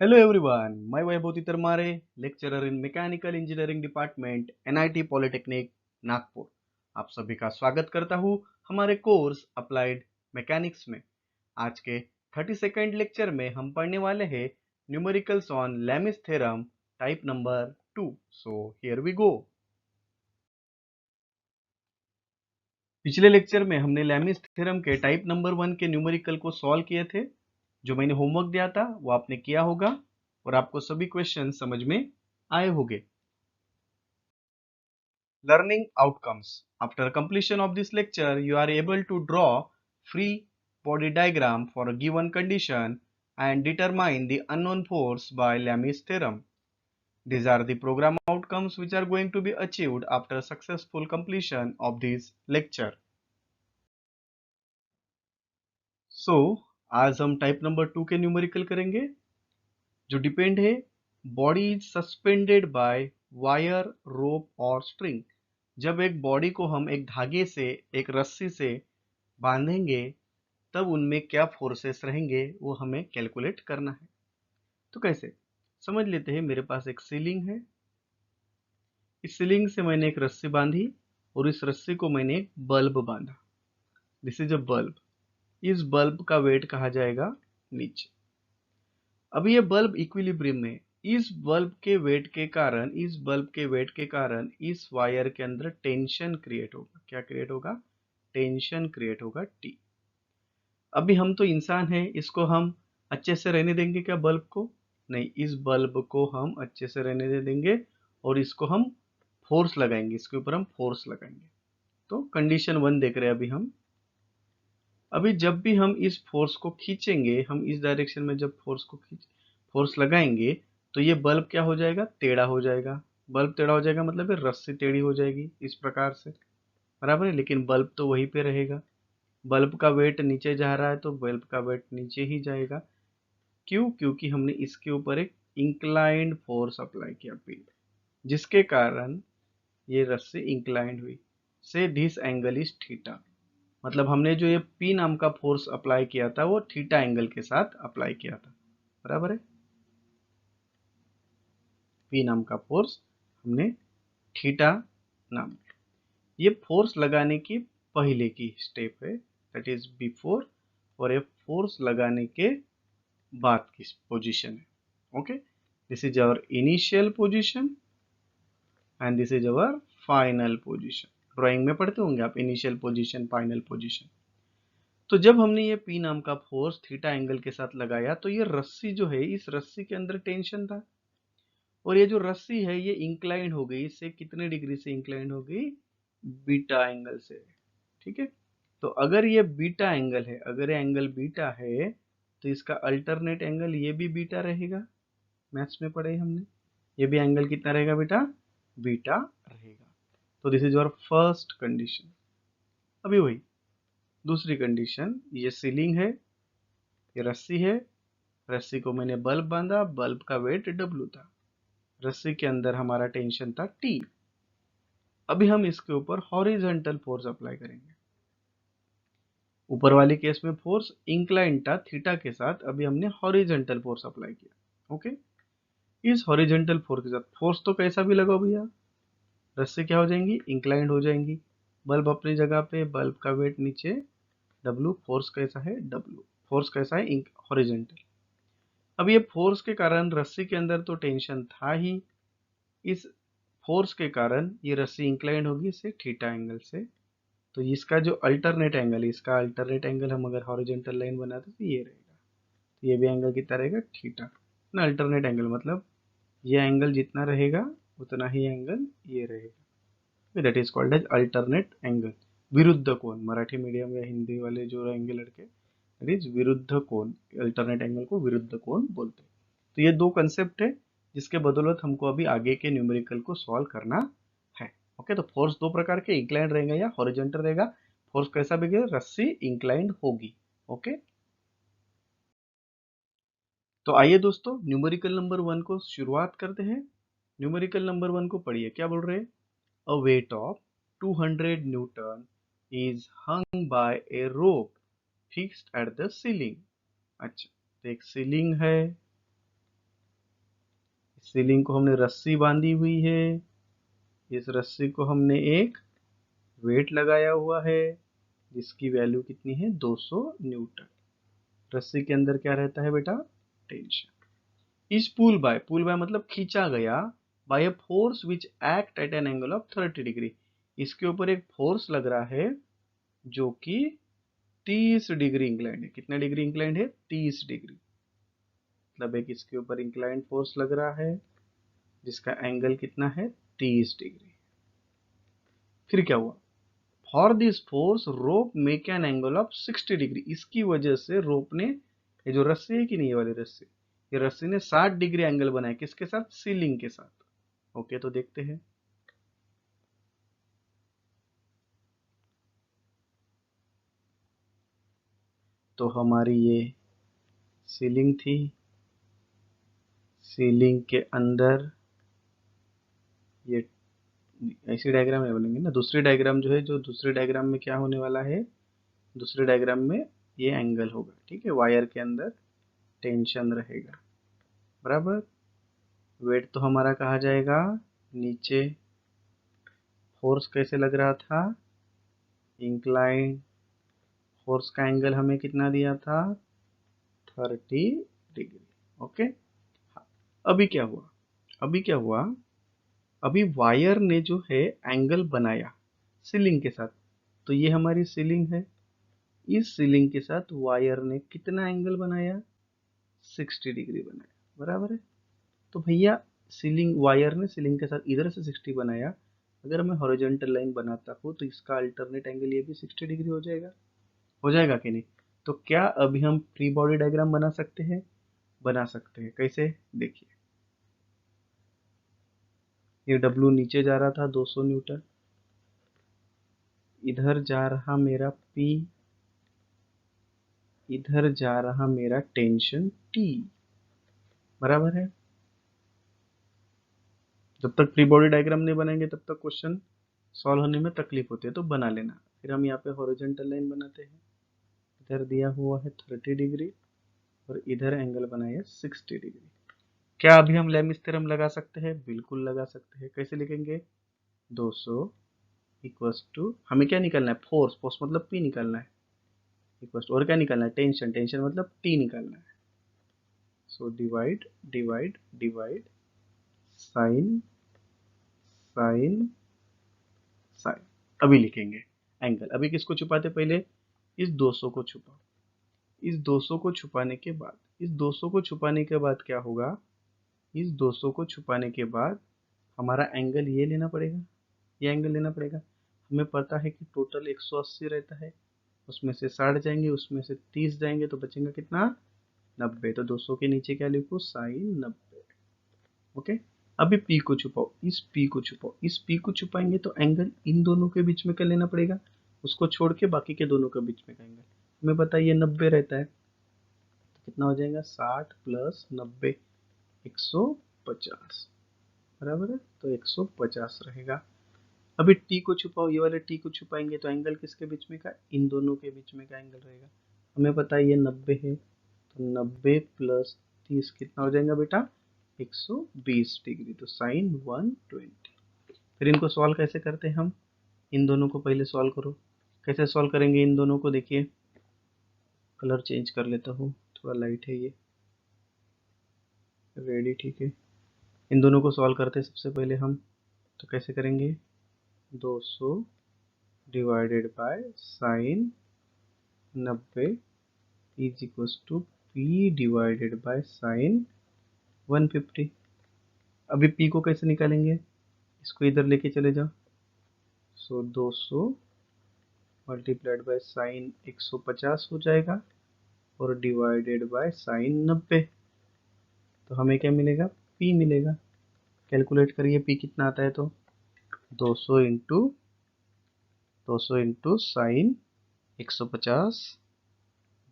Hello everyone, मैं Vaibhav Titarmare, lecturer in mechanical engineering department NIT polytechnic Nagpur. आप सभी का स्वागत करता हूँ हमारे कोर्स अप्लाइड मैकेनिक्स में। आज के 32nd लेक्चर में हम पढ़ने वाले हैं numericals on Lami's theorem type number 2। So here we go. पिछले लेक्चर में हमने लैमिस थ्योरम के टाइप नंबर 1 के न्यूमेरिकल को सॉल्व किए थे। जो मैंने होमवर्क दिया था वो आपने किया होगा और आपको सभी क्वेश्चन समझ में आए होंगे। Learning outcomes. After completion of this lecture, you are able to draw free body diagram for a given condition and determine the unknown force by Lami's theorem. These are the program outcomes which are going to be achieved after successful completion of this lecture. So, आज हम type number 2 के numerical करेंगे जो depend है body is suspended by wire, rope और string. जब एक body को हम एक धागे से, एक रस्सी से बांधेंगे तब उनमें क्या फोर्सेस रहेंगे वो हमें कैलकुलेट करना है। तो कैसे समझ लेते हैं। मेरे पास एक सीलिंग है, इस सीलिंग से मैंने एक रस्सी बांधी और इस रस्सी को मैंने एक बल्ब बांधा। This is a bulb. इस बल्ब का वेट कहा जाएगा नीचे। अब ये बल्ब इक्विलिब्रियम में, इस बल्ब के वेट के कारण इस वायर के अंदर टेंशन क्रिएट होगा। क्या क्रिएट होगा? टेंशन क्रिएट होगा, टी। अभी हम तो इंसान हैं, इसको हम अच्छे से रहने देंगे क्या बल्ब को? नहीं, इस बल्ब को हम अच्छे से रहने दे देंगे और इसको हम फोर्स लगाएंगे, इसके ऊपर हम फोर्स लगाएंगे। तो कंडीशन 1 देख रहे हैं अभी हम। अभी जब भी हम इस फोर्स को खींचेंगे, हम इस डायरेक्शन में जब फोर्स लगाएंगे तो ये बल्ब क्या हो जाएगा? टेढ़ा हो जाएगा। बल्ब टेढ़ा हो जाएगा मतलब रस्सी टेढ़ी हो जाएगी इस प्रकार से, बराबर है। लेकिन बल्ब तो वहीं पे रहेगा। बल्ब का वेट नीचे जा रहा है तो बल्ब का वेट नीचे ही जाएगा। क्यों? क्योंकि हमने इसके ऊपर एक इंक्लाइंड फोर्स अप्लाई किया, पी, जिसके कारण ये रस्सी इंक्लाइंड हुई। से दिस एंगल इज थीटा। मतलब हमने जो ये पी नाम का फोर्स अप्लाई किया था वो थीटा एंगल के साथ अप्लाई किया था, बराबर है। पी नाम का फोर्स हमने थीटा नाम, ये फोर्स लगाने की पहले की स्टेप है, दैट इज बिफोर। और ये फोर्स लगाने के बाद की पोजीशन है। Okay, this is our initial position and this is our final position. Drawing में पढ़ते होंगे आप इनिशियल पोजीशन, फाइनल पोजीशन। तो जब हमने ये पी नाम का फोर्स थीटा एंगल के साथ लगाया तो ये रस्सी जो है, इस रस्सी के अंदर टेंशन था और ये जो रस्सी है ये इंक्लाइंड हो गई। इससे कितने डिग्री से इंक्लाइंड हो गई? बीटा एंगल से। ठीक है। तो अगर ये बीटा एंगल है, अगर ये एंगल बीटा है तो इसका अल्टरनेट एंगल ये भी बीटा रहेगा। मैथ्स में पढ़े हमने, ये भी एंगल कितना रहेगा बेटा? बीटा रहेगा। तो this is your first condition. अभी वही दूसरी कंडीशन, ये सीलिंग है, ये रस्सी है, रस्सी को मैंने बल्ब बांधा, बल्ब का वेट डब्ल्यू था, रस्सी के अंदर हमारा टेंशन था टी। अभी हम इसके ऊपर हॉरिजॉन्टल फोर्स अप्लाई करेंगे। ऊपर वाले केस में फोर्स इंक्लाइंड था थीटा के साथ, अभी हमने हॉरिजॉन्टल फोर्स अप्लाई किया। ओके, इस हॉरिजॉन्टल फोर्स के साथ फोर्स तो कैसा भी लगाओ भैया, रस्सी क्या हो जाएंगी? इंक्लाइंड हो जाएंगी। बल्ब अपनी जगह पे, बल्ब का वेट नीचे, डब्ल्यू। फोर्स कैसा है? डब्ल्यू। फोर्स कैसा है? हॉरिजॉन्टल। अब ये फोर्स के कारण रस्सी के अंदर तो टेंशन था ही, इस फोर्स के कारण ये रस्सी इंक्लाइंड होगी इससे थीटा एंगल से। तो इसका जो अल्टरनेट एंगल है, इसका अल्टरनेट एंगल हम अगर हॉरिजॉन्टल लाइन बनाते तो ये रहेगा। तो ये भी एंगल कितना रहेगा? थीटा ना। अल्टरनेट एंगल मतलब ये एंगल जितना रहेगा उतना ही एंगल ये रहेगा। That is called as alternate angle. विरुद्ध कोण, मराठी मीडियम या हिंदी वाले जो रहेंगे लड़के, दैट इज विरुद्ध कोण। अल्टरनेट एंगल को विरुद्ध कोण बोलते हैं। तो ये दो कंसेप्ट है जिसके बदौलत हमको अभी आगे के न्यूमेरिकल को सॉल्व करना है। ओके, तो फोर्स दो प्रकार के, इंक्लाइंड रहेगा या हॉरिजॉन्टल रहेगा। फोर्स कैसा भी गया, रस्सी इंक्लाइंड होगी। ओके, तो आइए दोस्तों न्यूमेरिकल नंबर 1 को शुरुआत करते हैं। न्यूमेरिकल नंबर 1 को पढ़िए, क्या बोल रहे हैं? A weight of 200 Newton is hung by a rope fixed at the ceiling। अच्छा, तो एक सीलिंग है, सीलिंग को हमने रस्सी बांधी हुई है, इस रस्सी को हमने एक वेट लगाया हुआ है जिसकी वैल्यू कितनी है 200 न्यूटन। रस्सी के अंदर क्या रहता है बेटा, टेंशन। इस पुल बाय मतलब खींचा गया, by a force which act at an angle of 30 degree. इसके ऊपर एक फोर्स लग रहा है जो कि 30 डिग्री इंक्लाइंड है। कितना डिग्री इंक्लाइंड है, 30 डिग्री। मतलब एक इसके ऊपर इंक्लाइंड फोर्स लग रहा है जिसका एंगल कितना है, 30 डिग्री। फिर क्या हुआ, for this force rope make an angle of 60 degree. इसकी वजह से रोप ने, ये जो रस्सी है कि नहीं, ये वाली रस्सी, ये रस्सी ने 60 डिग्री एंगल बनाया। किसके साथ, सीलिंग के साथ। ओके, तो देखते हैं। तो हमारी ये सीलिंग थी, सीलिंग के अंदर ये ऐसी डायग्राम नहीं बनेंगे ना। दूसरी डायग्राम जो है, जो दूसरे डायग्राम में क्या होने वाला है, दूसरे डायग्राम में ये एंगल होगा, ठीक है। वायर के अंदर टेंशन रहेगा, बराबर। वेट तो हमारा कहा जाएगा नीचे। फोर्स कैसे लग रहा था, इंक्लाइन। फोर्स का एंगल हमें कितना दिया था, 30 डिग्री। ओके, अभी क्या हुआ, अभी क्या हुआ, अभी वायर ने जो है एंगल बनाया सीलिंग के साथ। तो ये हमारी सीलिंग है, इस सीलिंग के साथ वायर ने कितना एंगल बनाया, 60 डिग्री बनाया, बराबर है। तो भैया सीलिंग, वायर ने सीलिंग के साथ इधर से 60 बनाया। अगर मैं हॉरिजॉन्टल लाइन बनाता हूँ तो इसका अल्टरनेट एंगल ये भी 60 डिग्री हो जाएगा कि नहीं। तो क्या अभी हम फ्री बॉडी डायग्राम बना सकते हैं, बना सकते हैं। कैसे, देखिए, ये डब्ल्यू नीचे जा रहा था 200 न्यूटन, इधर जा रहा मेरा पी, इधर जा रहा मेरा टेंशन टी, बराबर है। जब तक फ्री बॉडी डायग्राम नहीं बनाएंगे तब तक क्वेश्चन सॉल्व होने में तकलीफ होती है, तो बना लेना। फिर हम यहाँ पे हॉरिजॉन्टल लाइन बनाते हैं, इधर दिया हुआ है 30 डिग्री और इधर एंगल बनाया 60 डिग्री। क्या अभी हम लेमिस थ्योरम लगा सकते हैं, बिल्कुल लगा सकते हैं। कैसे लिखेंगे, 200 इक्वल्स टू, हमें क्या निकालना है, फोर्स, फोर्स मतलब पी निकालना है, इक्वल्स टू, और क्या निकालना है, टेंशन, टेंशन मतलब टी निकालना है। So divide divide divide sine sine sine. अभी लिखेंगे एंगल। अभी किसको छुपाते, पहले इस 200 को छुपाओ। इस 200 को छुपाने के बाद, इस 200 को छुपाने के बाद क्या होगा, इस 200 को छुपाने के बाद हमारा एंगल ये लेना पड़ेगा, ये एंगल लेना पड़ेगा। हमें पता है कि टोटल 180 रहता है, उसमें से 60 जाएंगे, उसमें से 30 जाएंगे, तो बचेगा कितना, 90। तो 200 के नीचे क्या लिखो, साइन 90। ओके, अभी पी को छुपाओ, इस पी को छुपाओ, इस पी को छुपाएंगे तो एंगल इन दोनों के बीच में क्या लेना पड़ेगा, उसको छोड़ के बाकी के दोनों के बीच में का एंगल। हमें पता है ये 90 रहता है, तो कितना हो जाएगा, 60 प्लस 90, 150, बराबर है। तो 150 रहेगा। अभी टी को छुपाओ, ये वाले टी को छुपाएंगे तो एंगल किसके बीच में का, इन दोनों के बीच में का एंगल रहेगा। हमें पता है ये 90 है, तो 90 प्लस 30 कितना हो जाएगा बेटा, 120 डिग्री। तो साइन 120। फिर इनको सॉल्व कैसे करते हैं हम, इन दोनों को पहले सॉल्व करो। कैसे सॉल्व करेंगे इन दोनों को, देखिए कलर चेंज कर लेता हूँ, थोड़ा लाइट है ये, रेडी, ठीक है। इन दोनों को सॉल्व करते हैं सबसे पहले हम, तो कैसे करेंगे, 200 divided by sine 90 is equals to P divided by sine 150। अभी पी को कैसे निकालेंगे, इसको इधर लेके चले जाओ। सो 200 मल्टीप्लाइड बाय साइन 150 हो जाएगा और डिवाइडेड बाय साइन 90। तो हमें क्या मिलेगा, पी मिलेगा। कैलकुलेट करिए पी कितना आता है, तो 200 into 200 into sine 150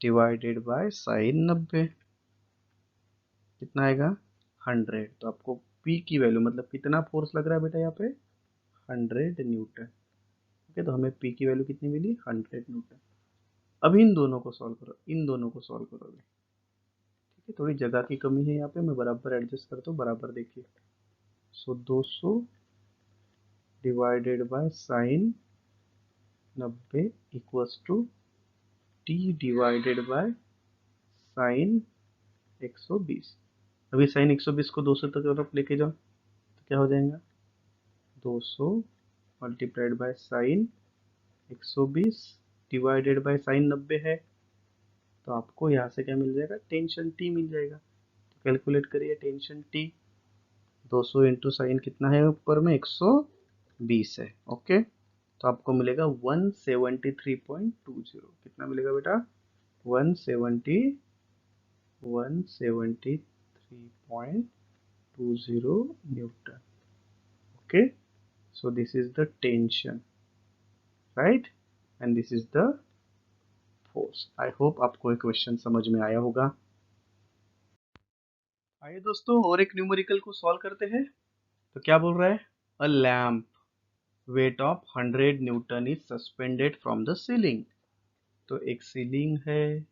divided by sine 90 कितना आएगा, 100। तो आपको पी की वैल्यू मतलब कितना फोर्स लग रहा है बेटा यहाँ पे, 100 न्यूटन। ओके, तो हमें पी की वैल्यू कितनी मिली, 100 न्यूटन। अब इन दोनों को सॉल्व करो, इन दोनों को सॉल्व करोगे, ये थोड़ी जगह की कमी है यहाँ पे, मैं बराबर एडजस्ट करता हूँ, बराबर देखिए। So 200 divided by sine 90 equals to T divided by sine 120। अभी साइन 120 को 200 तक तरफ लेके जाओ तो क्या हो जाएगा, 200 multiplied by sine 120 divided by sine 90 है, तो आपको यहाँ से क्या मिल जाएगा, टेंशन टी मिल जाएगा। तो कैलकुलेट करिए टेंशन टी। 200 इंटू साइन कितना है ऊपर में, 120 है। ओके, तो आपको मिलेगा 173.20। कितना मिलेगा बेटा, 173.20 Newton. Okay, so this is the tension, right, and this is the force. I hope आपको एक क्वेश्चन समझ में आया होगा। आइए दोस्तों और एक न्यूमेरिकल को सॉल्व करते हैं। तो क्या बोल रहा है, अ lamp weight of 100 Newton is suspended from the ceiling. तो एक सीलिंग है,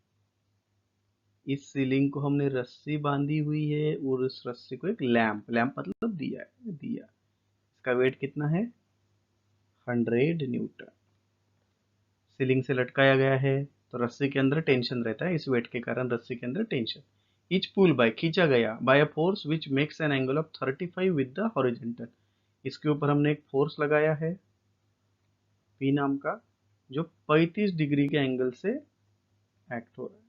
इस सीलिंग को हमने रस्सी बांधी हुई है और उस रस्सी को एक लैम्प, लैम्प मतलब दिया है, दिया, इसका वेट कितना है, 100 न्यूटन सीलिंग से लटकाया गया है। तो रस्सी के अंदर टेंशन रहता है, इस वेट के कारण रस्सी के अंदर टेंशन। इच पुल बाय खींचा गया by a force which makes an angle of 35 with the horizontal. इसके ऊपर हमने एक फोर्स लगाया है पी नाम का, जो 35 डिग्री के एंगल से एक्ट हो रहा है।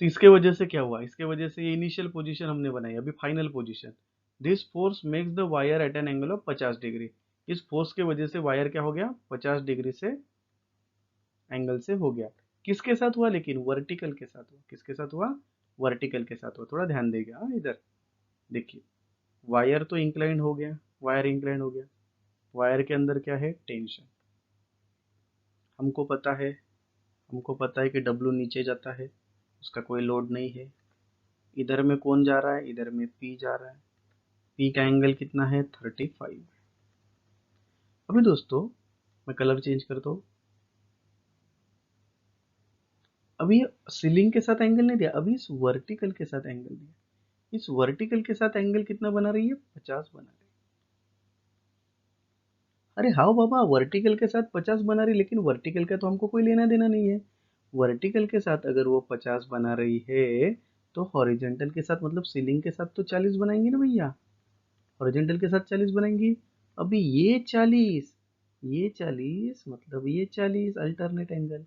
तो इसके वजह से क्या हुआ, इसके वजह से ये इनिशियल पोजीशन हमने बनाई, अभी final position. This force makes the wire eight an angle of 50 degree. इस फोर्स के वजह से वायर क्या हो गया, 50 डिग्री से एंगल से हो गया। किसके साथ हुआ, लेकिन वर्टिकल के साथ हुआ। किसके साथ हुआ, वर्टिकल के साथ हुआ। थोड़ा ध्यान देगा इधर देखिए, वायर तो इंक्लाइंड हो गया, वायर इंक्लाइंड हो गया, वायर के अंदर क्या है, टेंशन। हमको पता है, हमको पता है कि डब्लू नीचे जाता है, उसका कोई लोड नहीं है। इधर में कौन जा रहा है, इधर में पी जा रहा है, पी का एंगल कितना है, 35। अभी दोस्तों मैं कलर चेंज करता हूँ। अभी सीलिंग के साथ एंगल नहीं दिया, अभी इस वर्टिकल के साथ एंगल दिया। इस वर्टिकल के साथ एंगल कितना बना रही है, 50 बना रही है। अरे हाँ बाबा, वर्टिकल के साथ 50 बना रही, लेकिन वर्टिकल का तो हमको कोई लेना देना नहीं है। वर्टिकल के साथ अगर वो 50 बना रही है, तो हॉरिजेंटल के साथ मतलब सीलिंग के साथ तो 40 बनाएंगे ना भैया, हॉरिजेंटल के साथ 40 बनाएंगी। अभी ये 40 मतलब ये 40 अल्टरनेट एंगल।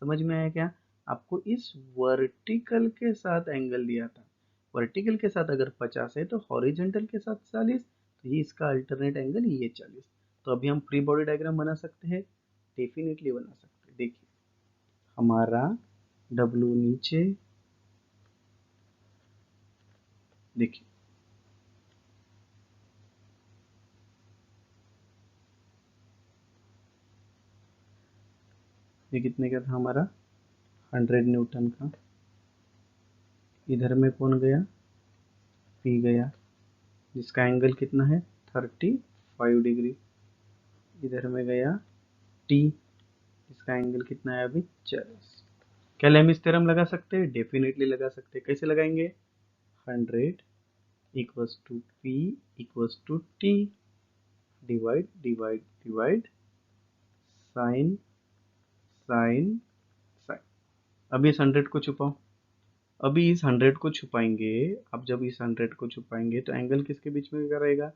समझ में आया क्या, आपको इस वर्टिकल के साथ एंगल दिया था, वर्टिकल के साथ अगर 50 है तो हॉरिजेंटल के साथ 40, तो ये इसका अल्टरनेट एंगल ये 40। तो अभी हम फ्री बॉडी डायग्राम बना सकते हैं, डेफिनेटली बना सकते हैं। देखिए हमारा डब्लू नीचे, देखिए ये कितने का था हमारा, 100 न्यूटन का। इधर में कौन गया, पी गया, जिसका एंगल कितना है, 35 डिग्री। इधर में गया टी, इसका एंगल कितना है अभी, 40। क्या लेमिस थ्योरम लगा सकते हैं, डेफिनेटली लगा सकते हैं। कैसे लगाएंगे, 100 equals to P equals to T divide divide divide sine sine sine. अभी इस 100 को छुपाओ, अभी इस 100 को छुपाएंगे। अब जब इस 100 को छुपाएंगे तो एंगल किसके बीच में करेगा,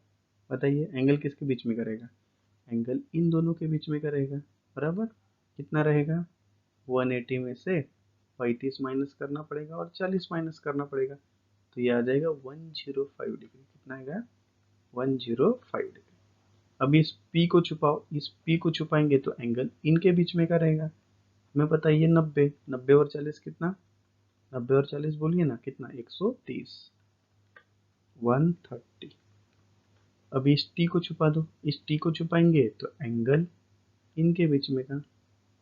बताइए, एंगल किसके बीच में करेगा, एंगल इन दोनों के बीच में करेगा, बराबर। कितना रहेगा, 180 में से 35 माइनस करना पड़ेगा और 40 माइनस करना पड़ेगा, तो ये आ जाएगा 105 डिग्री। कितना आएगा, 105 डिग्री। अब इस P को छुपाओ, इस P को छुपाएंगे तो एंगल इनके बीच में का रहेगा। हमें पता है ये 90, 90 और 40 कितना, 90 और 40 बोलिए ना कितना, 130, 130। अब इस T को छुपा दो, इस T को छुपाएंगे तो एंगल इनके बीच में का,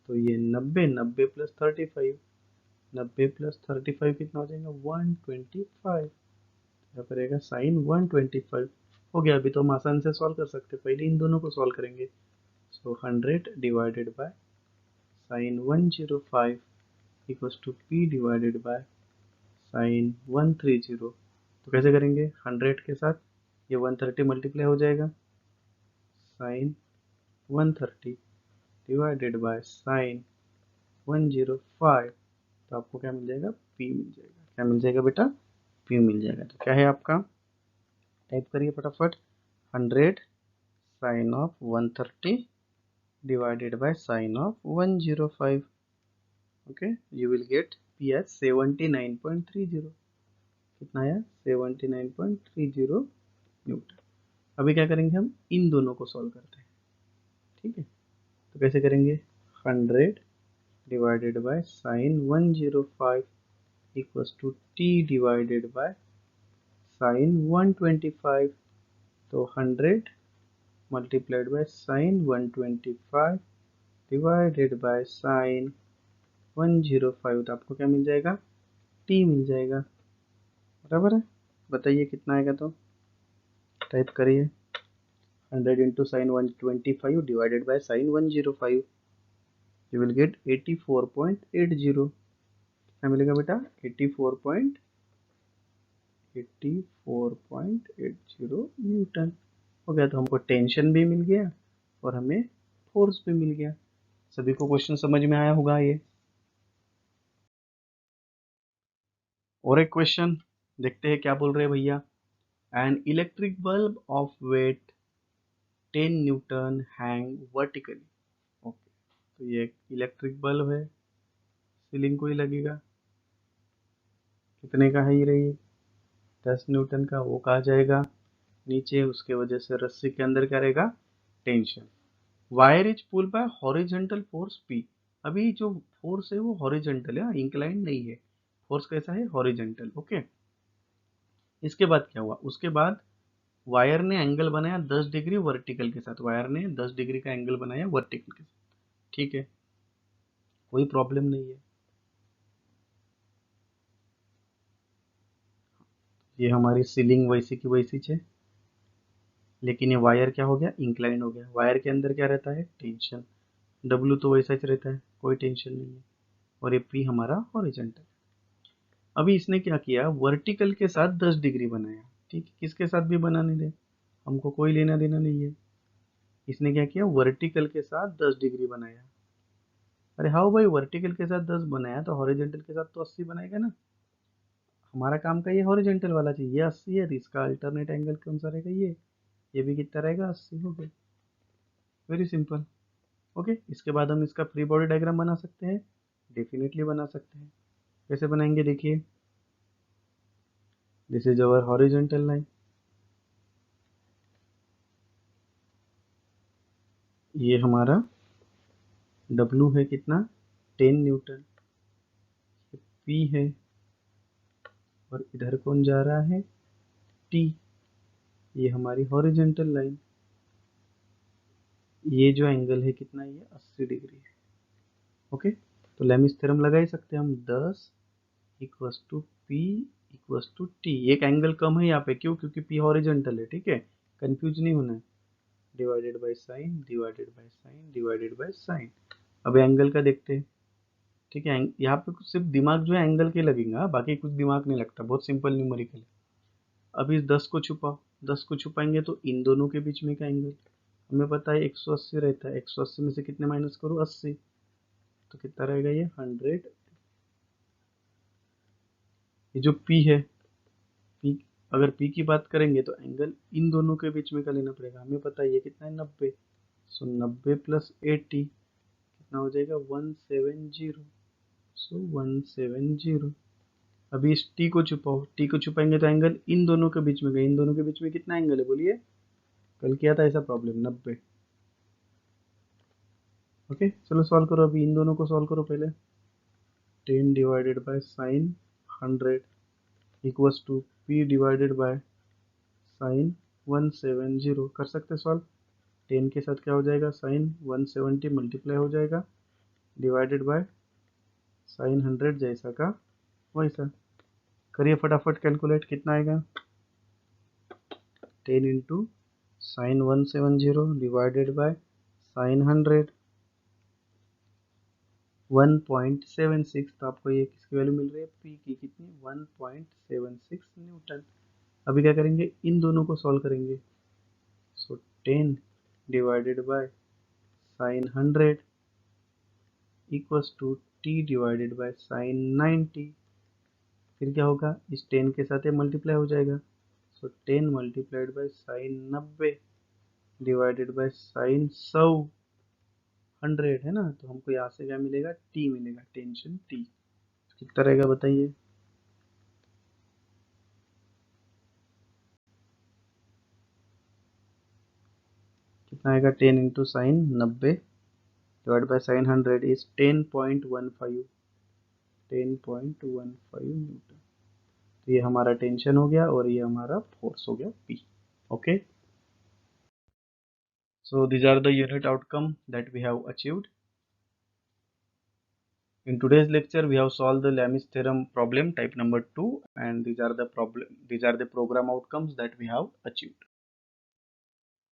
तो ये 90, 90 प्लस 35, 90 प्लस 35 कितना हो जाएगा, 125। क्या करेगा, साइन 125 हो गया। अभी तो हम आसान से सॉल्व कर सकते हैं, पहले इन दोनों को सॉल्व करेंगे। So 100 divided by sine 105 equals to P divided by sine 130। तो कैसे करेंगे, 100 के साथ ये 130 मल्टीप्लाई हो जाएगा, साइन 130 डिवाइडेड बाय साइन 105। तो आपको क्या मिल जाएगा, पी मिल जाएगा। क्या मिल जाएगा बेटा, पी मिल जाएगा। तो क्या है आपका, टाइप करिए फटाफट, 100 sign of 130 divided by sine of 105. Okay, you will get P as 79.30। कितना आया, 79.30 न्यूटन। अभी क्या करेंगे, हम इन दोनों को सॉल्व करते हैं। ठीक है, तो कैसे करेंगे, 100 divided by sine 105 equals to t divided by sine 125। तो 100 multiplied by sine 125 divided by sine 105। तो आपको क्या मिल जाएगा, टी मिल जाएगा। बराबर है, बताइए कितना आएगा। तो टाइप करिए, 100 into sine 125 divided by sine 105, you will get 84.80। क्या मिलेगा बेटा, 84.80 न्यूटन। हो गया। तो हमको टेंशन भी मिल गया और हमें फोर्स भी मिल गया। सभी को क्वेश्चन समझ में आया होगा ये। और एक क्वेश्चन देखते हैं क्या बोल रहे हैं भैया। An electric bulb of weight 10 newton hang vertically. Okay, तो ये एक इलेक्ट्रिक बल्ब है, सीलिंग को ही लगेगा। कितने का है ये रही, 10 न्यूटन का। वो कहा जाएगा नीचे, उसके वजह से रस्सी के अंदर क्या रहेगा, tension. Wire is pull by horizontal force P. अभी जो फोर्स है वो हॉरिजेंटल है, इंक्लाइन नहीं है। फोर्स कैसा है, हॉरिजेंटल। ओके, इसके बाद क्या हुआ, उसके बाद वायर ने एंगल बनाया 10 डिग्री वर्टिकल के साथ। वायर ने 10 डिग्री का एंगल बनाया वर्टिकल के साथ। ठीक है, कोई प्रॉब्लम नहीं है। ये हमारी सीलिंग वैसी की वैसी है, लेकिन ये वायर क्या हो गया, इंक्लाइन हो गया। वायर के अंदर क्या रहता है, टेंशन। डब्ल्यू तो वैसा ही रहता है, कोई टेंशन नहीं है। और ये पी हमारा हॉरिजॉन्टल। अभी इसने क्या किया, वर्टिकल के साथ 10 डिग्री बनाया। ठीक है, किसके साथ भी बनाने दे, हमको कोई लेना देना नहीं है। इसने क्या किया, वर्टिकल के साथ 10 डिग्री बनाया। अरे हाँ भाई, वर्टिकल के साथ 10 बनाया तो हॉरिजॉन्टल के साथ तो 80 बनाएगा ना। हमारा काम का ये हॉरिजॉन्टल वाला चाहिए, ये 80 है, तो इसका अल्टरनेट एंगल कौन सा रहेगा, ये भी कितना रहेगा, 80 हो गया। Very simple. ओके, इसके बाद हम इसका फ्री बॉडी डायग्राम बना सकते हैं, डेफिनेटली बना सकते हैं। कैसे बनाएंगे, देखिए, this is our horizontal line. ये हमारा W है कितना, 10 न्यूटन। P है, और इधर कौन जा रहा है, T। ये हमारी हॉरिजॉन्टल लाइन। ये जो एंगल है कितना, ये 80 डिग्री है। ओके, तो लेमिस थ्योरम लगा ही सकते हैं हम, 10 equals to P equals to T. एक एंगल कम है यहाँ पे, क्यों, क्योंकि पी हॉरिजॉन्टल है। ठीक है, कंफ्यूज नहीं होना है। Divided by sign divided by sign divided by sign. अब एंगल का देखते हैं। ठीक है, यहाँ पे कुछ सिर्फ दिमाग जो है एंगल के लगेगा, बाकी कुछ दिमाग नहीं लगता, बहुत सिंपल न्यूमेरिकल है। अब इस 10 को छुपाओ, 10 को छुपाएंगे तो इन दोनों के बीच में का एंगल हमें पता है 180 रहता है। 180 में से कितने माइनस करो, 80। तो कितना रहेगा, ये 100। ये जो P है, P, अगर P की बात करेंगे तो एंगल इन दोनों के बीच में का लेना पड़ेगा। हमें पता है ये कितना है, 90। सो 90 प्लस 80 कितना हो जाएगा, 170। सो 170। अभी इस टी को छुपाओ, टी को छुपाएंगे तो एंगल इन दोनों के बीच में गए। इन दोनों के बीच में कितना एंगल है, बोलिए, कल किया था ऐसा प्रॉब्लम, 90। ओके, चलो सॉल्व करो। अभी इन दोनों को सॉल्व करो पहले। 10 divided by sine 100 equals to P divided by sine 170। कर सकते सॉल्व। 10 के साथ क्या हो जाएगा, साइन 170 मल्टीप्लाई हो जाएगा, डिवाइडेड बाय साइन 100 जैसा का वैसा। करिए फटाफट कैलकुलेट, कितना आएगा, 10 into sine 170 divided by sine 100। 1.76, तो आपको ये किसकी वैल्यू मिल रही है, पी की कितनी, 1.76 न्यूटन। अभी क्या करेंगे, इन दोनों को सॉल्व करेंगे। So 10 divided by sine 100 equals to T divided by sine 90। फिर क्या होगा, इस 10 के साथ ये मल्टीप्लाई हो जाएगा। सो 10 multiplied by sine 90 divided by sine 100 है ना। तो हमको यहाँ से क्या मिलेगा, टी मिलेगा, टेंशन टी कितना रहेगा बताइए। कितना आएगा, 10 into sine 90 divide by sine 100 is 10.15 Newton. तो ये हमारा टेंशन हो गया और ये हमारा फोर्स हो गया P. Okay, so these are the unit outcome that we have achieved. In today's lecture, we have solved the Lami's theorem problem type number 2, and these are the program outcomes that we have achieved.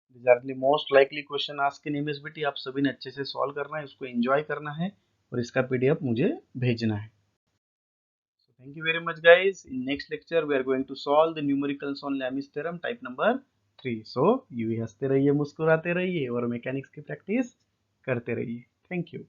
These are the most likely question asked in MSBT. आप सभी ने अच्छे से solve करना है, उसको enjoy करना है और इसका PDF मुझे भेजना है। So thank you very much guys. In next lecture, we are going to solve the numericals on Lami's theorem type number 3. So यूं ही हंसते रहिए, मुस्कुराते रहिए और मैकेनिक्स की प्रैक्टिस करते रहिए। Thank you.